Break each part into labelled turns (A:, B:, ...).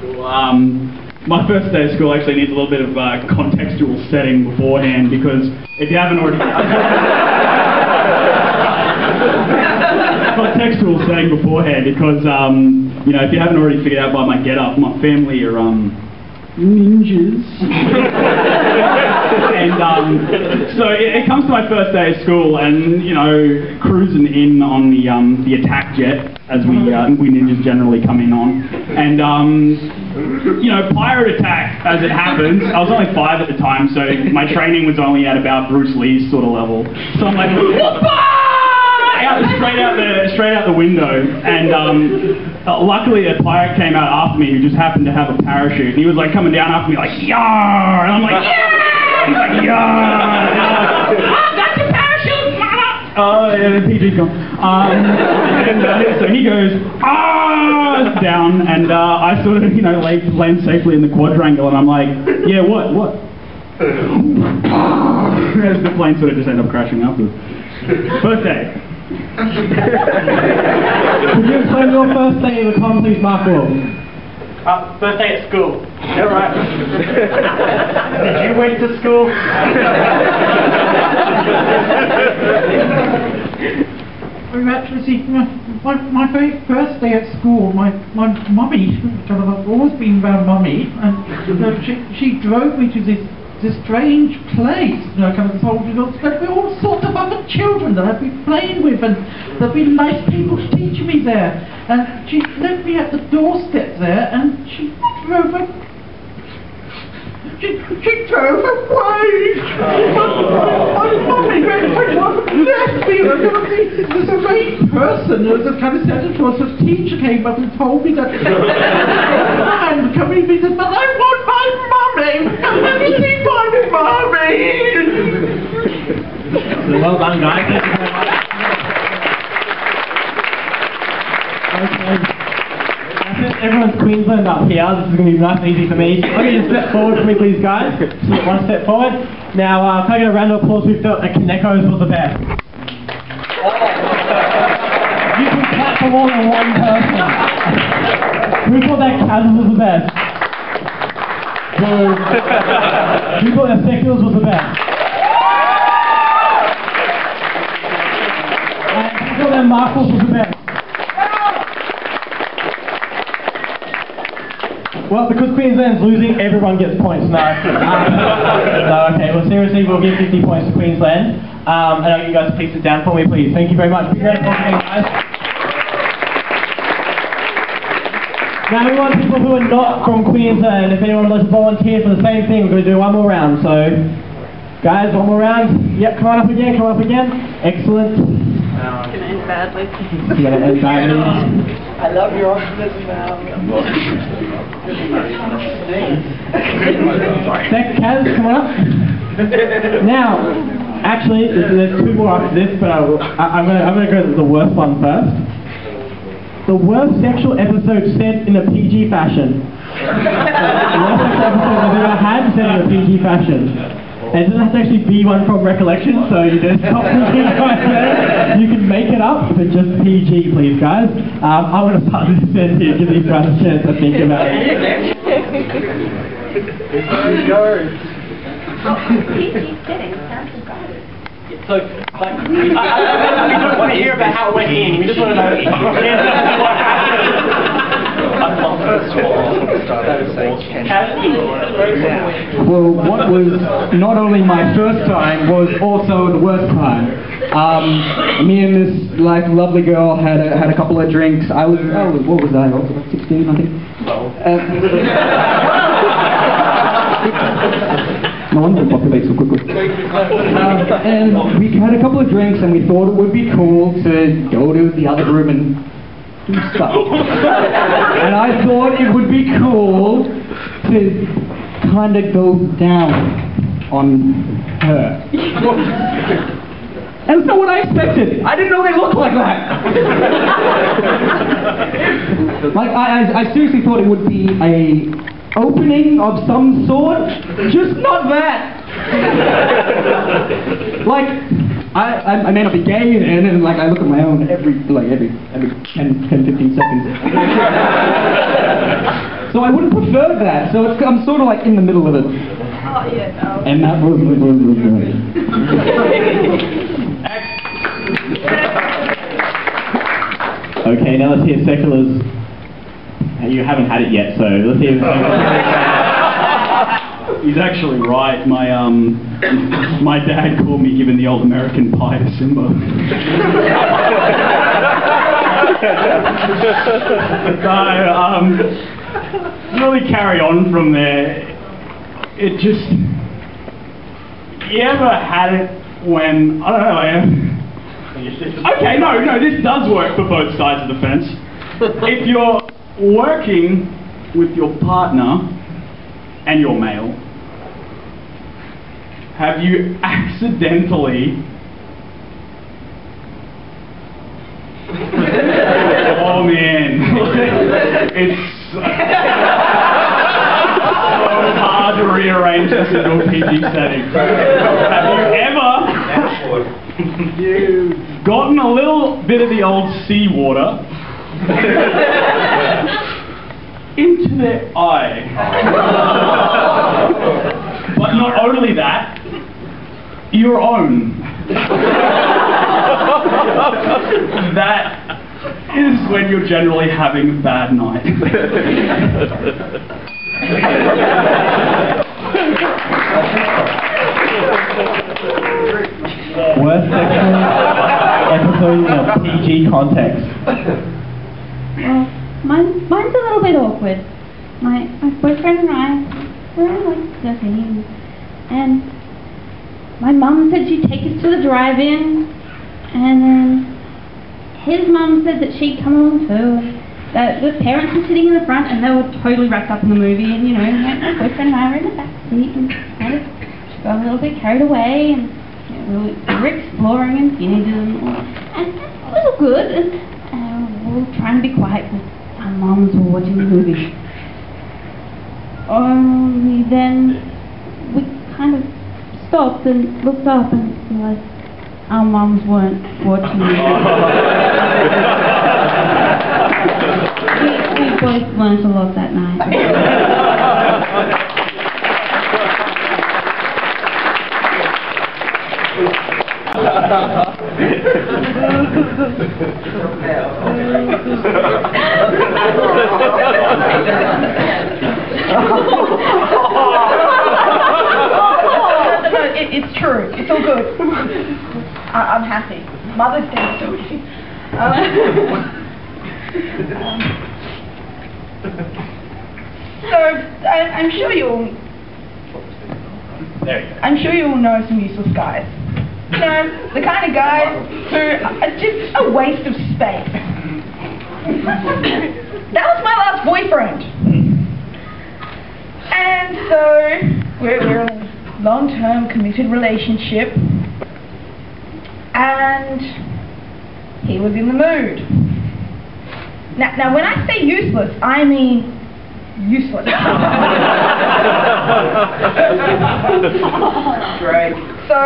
A: school. My first day of school actually needs a little bit of contextual setting beforehand, because if you haven't already... contextual setting beforehand, because, you know, if you haven't already figured out by my get-up, my family are, ninjas. And so it comes to my first day of school, and you know, cruising in on the attack jet, as we ninjas generally come in on, and you know, pirate attack as it happens. I was only 5 at the time, so my training was only at about Bruce Lee's sort of level. So I'm like, straight out the window, and luckily a pirate came out after me who just happened to have a parachute, and he was like coming down after me like, "Yar!" and I'm like, "Yeah!" He's like, "Yar!" and I'm like, "Oh, that's your parachute, mama!" Oh, yeah, the PG come. So he goes, "Ah!" down, and I sort of, you know, land safely in the quadrangle, and I'm like, "Yeah, what?" As the plane sort of just ended up crashing afterwards. Birthday.
B: Could you explain your first day of the con, please, Mark Will?
C: Birthday at school. Yeah, right. Did you went to school?
B: We've actually seen my very first day at school. My mummy, I've always been around mummy, and she drove me to this strange place, you know, kind of told me there'd be all sorts of other children that I'd be playing with, and there'd be nice people teaching me there. And she left me at the doorstep there, and she drove away. My mummy left me. There's a vague person who was kind of Santa Claus. The teacher came up and told me that man would come in and said, "But I want my mummy. I've never seen my mummy."
C: Well done, guys. Thank you very much.
B: Okay. I think everyone's Queensland up here. This is going to be nice and easy for me. I'm going to step forward for me, please, guys. Just one step forward. Now, can I get a round of applause who felt that Kanekos was the best? You can clap for more than one person. Who thought that Kaz was the best? Who thought that Seculars was the best? And who thought that Marcos was the best? Well, because Queensland's losing, everyone gets points. No. No, okay, well seriously, we'll give 50 points to Queensland. And I'll get you guys to please sit down for me, please. Thank you very much. Big round of applause, guys. Now we want people who are not from Queensland. If anyone would like to volunteer for the same thing, we're going to do one more round. So, guys, one more round. Yep, come on up again, come on up again. Excellent.
D: It's going to end badly.
B: It's going to end badly.
D: I love your optimism now.
B: Kaz, come on up. Now, actually, there's 2 more after this, but I'm going to go to the worst one first. The worst sexual episode said in a PG fashion. The worst sexual episode I've ever had said in a PG fashion. And it doesn't have to actually be one from recollection, so you just stop thinking right there. You can make it up, but just PG, please, guys. I want to start this end here, give these guys a chance to think about it.
D: PG setting sounds good.
C: So, like, we don't want to hear about how it went in. We just want to know what happened.
E: Well, what was not only my first time was also the worst time. Me and this lovely girl had a couple of drinks. I was what was I? I was about 16, I think. No wonder it populates so quickly. And we had a couple of drinks, and we thought it would be cool to go to the other room and do stuff. And I thought it would be cool to kind of go down on her. And it's not what I expected. I didn't know they looked like that. Like, I seriously thought it would be a opening of some sort, just not that. Like, I may not be gay then, and like I look at my own every 10, 15 seconds. So I would have preferred that. So I'm sort of like in the middle of it.
D: Oh, yeah, no.
E: And that was
B: Okay, now let's hear Secular's. You haven't had it yet, so let's hear
A: He's actually right. My dad called me giving the old American pie to Simba. So, really carry on from there. It just... You ever had it when... I don't know, okay, no, this does work for both sides of the fence. If you're working with your partner and you're male, have you accidentally... Oh man, it's so hard to rearrange this into a PG setting. Have you ever gotten a little bit of the old seawater into their eye? But not only that, your own. That is when you're generally having a bad night.
B: worst sexual episode in a PG context.
F: Well, mine's a little bit awkward. My boyfriend and I were like 13, and my mum said she'd take us to the drive-in, and then his mum said that she'd come along too. That the parents were sitting in the front and they were totally wrapped up in the movie, and my boyfriend and I were in the back seat and kind of got a little bit carried away, and we were exploring and teenagers and all, and it was all good, and we were trying to be quiet because our mums were watching the movie. Only then we kind of stopped and looked up and realised our mums weren't watching it. We both learned a lot that night.
D: It's true. It's all good. I'm happy. Mother's Day is so easy. So I'm sure you'll know some useless guys. The kind of guys who are just a waste of space. That was my last boyfriend. And so we're in a long-term committed relationship, and he was in the mood. Now when I say useless, I mean useless. Great. So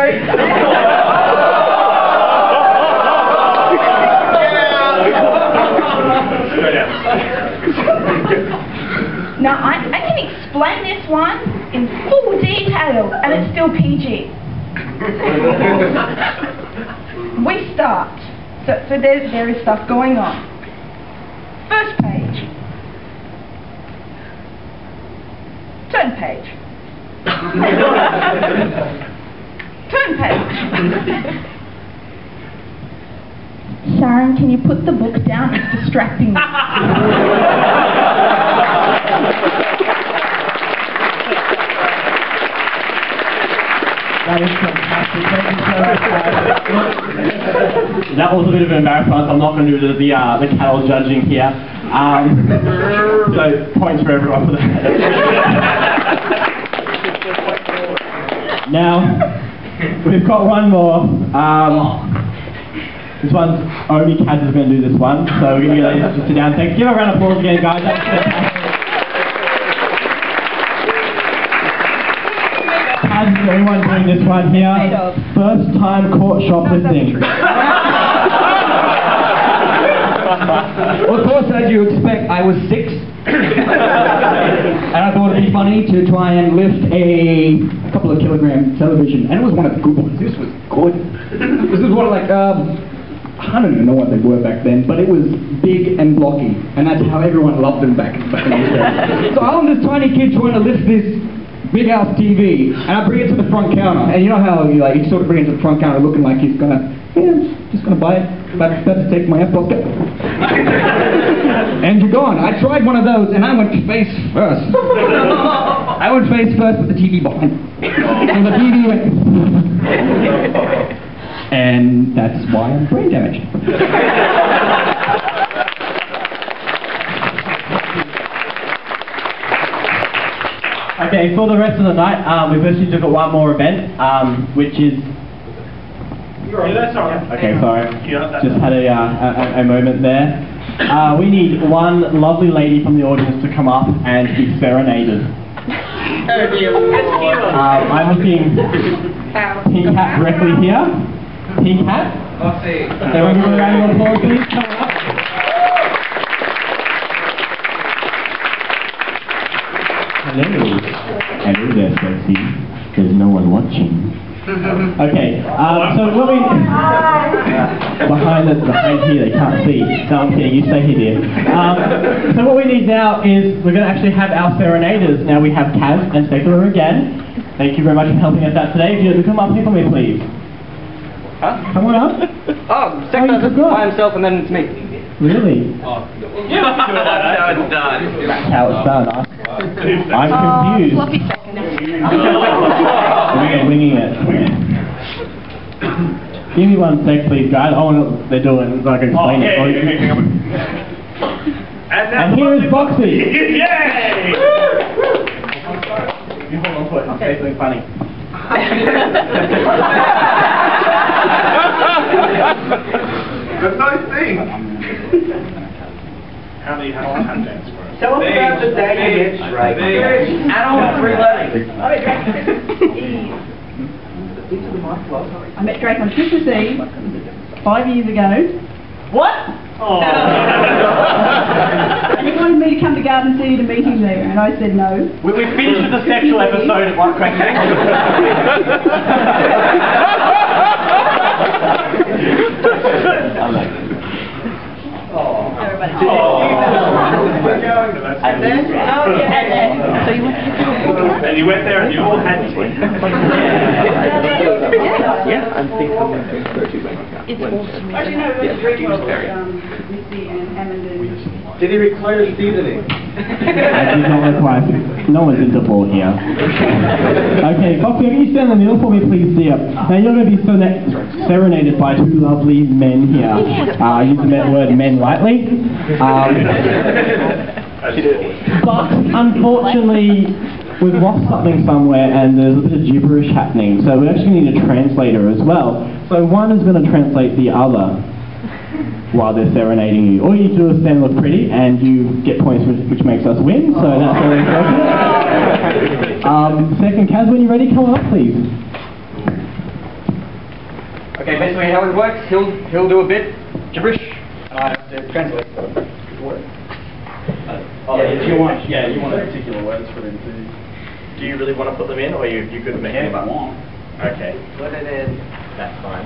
D: now I can explain this one in full detail, and it's still PG. We start. So there is stuff going on. First page. Turn page. Turn page.
F: Sharon, can you put the book down? It's distracting me.
B: That is fantastic. Thank you so much, guys. That was a bit of an embarrassment. I'm not going to do the cattle judging here. So points for everyone for that. Now we've got one more. This one's only Kaz is going to do this one, so we're going to get to sit down. Thanks. Give a round of applause again, guys. That's fantastic. Kaz is the only one doing this one here. First time caught shoplifting.
E: Well, of course, as you expect, I was 6. I thought it'd be funny to try and lift a couple of kilogram television, and it was one of the good ones. This was good. This is one of like, I don't even know what they were back then, but it was big and blocky, and that's how everyone loved them back in those days. So I'm this tiny kid trying to lift this big ass TV, and I bring it to the front counter, and you know how you sort of bring it to the front counter looking like he's gonna, just gonna buy it, about to take my Apple. And you're gone. I tried one of those, and I went face first. I went face first with the TV behind me. And the TV went... And that's why I'm brain damaged.
B: Okay, for the rest of the night, we've actually just got one more event, which is... Okay, sorry. Just had a moment there. We need one lovely lady from the audience to come up and be serenaded. I'm looking Pink Hat directly here. Pink Hat? Everyone give a round of applause, please. Come on up. Hello. Hello there, sexy. There's no one watching. Okay, so what we... behind here, they can't see. No, I'm kidding, you stay here, dear. So what we need now is, we're going to actually have our serenaders. Now we have Kaz and Secular again. Thank you very much for helping us out today. If you would come up here for me, please.
E: Huh?
B: Come on up.
E: Oh, Secular's by himself and then it's me.
B: Really?
C: That's how it's done.
B: That's how it's done. I'm confused.
D: Floppy second.
B: We're winging it. Give me one sec, please, guys. Oh, no, they're doing, so I can explain it. And here is Boxy.
A: Yay!
B: You hold on to it. I'll say something funny.
A: That's no thing. How do you have to hand dance for us?
C: Tell them about the day you get straight. Adult free learning.
G: I met Drake on Christmas Eve 5 years ago.
C: What?
G: And he wanted me to come to Garden City to meet him there, and I said no.
C: We finished with the sexual episode at one crack.
D: And then, so you went to
A: And you went there and you all had to.
C: Yeah, I'm thinking
D: it's awesome.
G: Actually, no, it was very well with Misty and Hammond and...
C: Did he require seasoning?
B: I did not require. No one's into ball here. Okay, Foxy, can you stand in the middle for me, please, dear? Now you're going to be serenaded by two lovely men here. Use the word men lightly. But unfortunately, we've lost something somewhere, and there's a bit of gibberish happening. So we actually need a translator as well. So one is going to translate the other while they're serenading you. All you do is stand and look pretty, and you get points, which makes us win, so that's very important. Second, Kaz, when you're ready, come on up, please.
E: Okay, basically how it works, he'll do a bit gibberish, and I have to translate the word.
A: You want particular words for them too.
C: Do you really want to put them in, or are you good at making them up? Okay.
E: Put it in.
C: That's fine.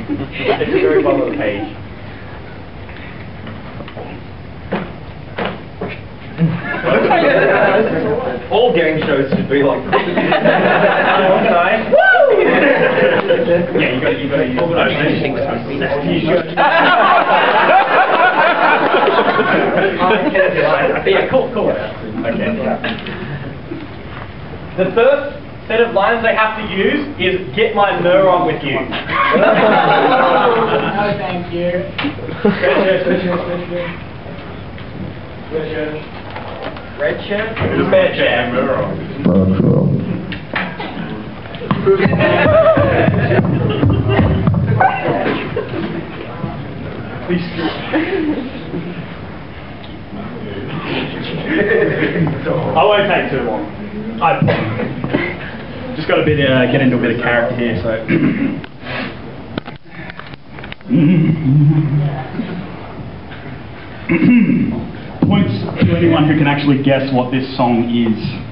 C: It's the very bottom of the page. All game shows should be like this. Yeah, you got to use yeah, cool. Okay. The first set of lines they have to use is "Get my mirror on with you."
G: No, thank you.
C: Red shirt? Red shirt. Mirror on.
A: I won't take too long. I just got to get into a bit of character here, so. Points to anyone who can actually guess what this song is.